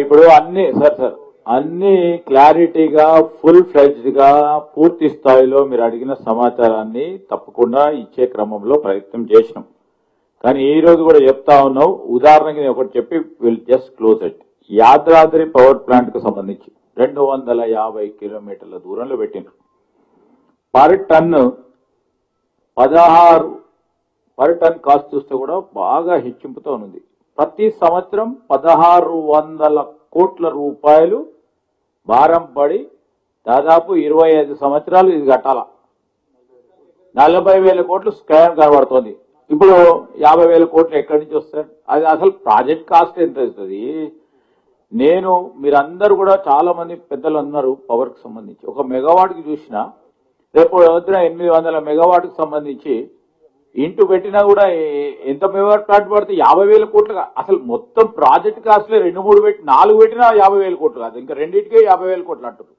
ఇప్పుడు అన్ని సార్ అన్ని క్లారిటీగా ఫుల్ ఫ్లెడ్జ్డ్ గా పూర్తి స్థాయిలో మీరు అడిగిన సమాచారాన్ని తప్పకుండా ఇచ్చే క్రమంలో ప్రయత్నం చేసినాం. కానీ ఈ రోజు కూడా చెప్తా ఉన్నాం, ఉదాహరణకి నేను ఒకటి చెప్పి will just close it. Yadadri power plant కు సంబంధించి 250 కిలోమీటర్ల దూరంలో పెట్టినారు. Per ton 16 per ton cost చూస్తే కూడా బాగా హెచ్చింపుతో ఉంది. ప్రతి సంవత్సరం 1600 కోట్ల రూపాయలు భారం పడి దాదాపు 25 సంవత్సరాలు ఇది కట్టాల. 40,000 కోట్లు స్కామ్ కనబడుతోంది. ఇప్పుడు 50,000 కోట్లు ఎక్కడి నుంచి వస్తాయి? అది అసలు ప్రాజెక్ట్ కాస్ట్ ఎంత అవుతుంది? మీరందరూ కూడా చాలా మంది పెద్దలు అన్నారు పవర్ కు సంబంధించి. ఒక మెగావాట్ కి చూసినా రేపు వద్దున 800 మెగావాట్ కు సంబంధించి ఇంటూ పెట్టినా కూడా ఎంత మెగావాట్ ప్లాంట్ పడితే 50,000 కోట్లు. అసలు మొత్తం ప్రాజెక్ట్ కాస్ట్లే 2-3 పెట్టి 4 పెట్టినా 50,000 కోట్లు కాదు, ఇంకా రెండింటికే 50,000 కోట్లు అంటారు.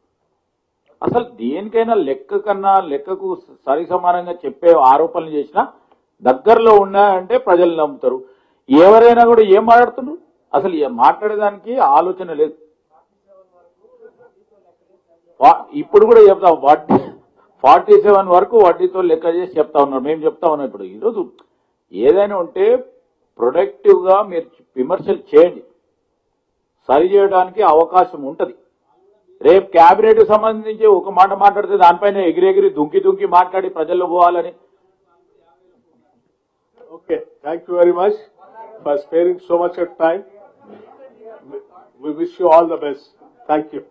అసలు దేనికైనా లెక్క కన్నా లెక్కకు సరి సమానంగా చెప్పే ఆరోపణలు చేసినా దగ్గరలో ఉన్నాయంటే ప్రజలు నమ్ముతారు. ఎవరైనా కూడా ఏం మాట్లాడుతున్నారు? అసలు మాట్లాడేదానికి ఆలోచన లేదు. ఇప్పుడు కూడా చెప్తాం, 47 వరకు వడ్డీతో లెక్క చేసి చెప్తా ఉన్నారు. మేము చెప్తా ఉన్నాం. ఇప్పుడు ఈరోజు ఏదైనా ఉంటే ప్రొడక్టివ్ గా మీరు విమర్శలు చేయండి, సరి చేయడానికి అవకాశం ఉంటది. రేపు క్యాబినెట్ సంబంధించి ఒక మాట మాట్లాడితే దానిపైన ఎగిరెగిరి దుంకి మాట్లాడి ప్రజల్లో పోవాలని. Okay, thank you very much for sparing so much of time. We wish you all the best. Thank you.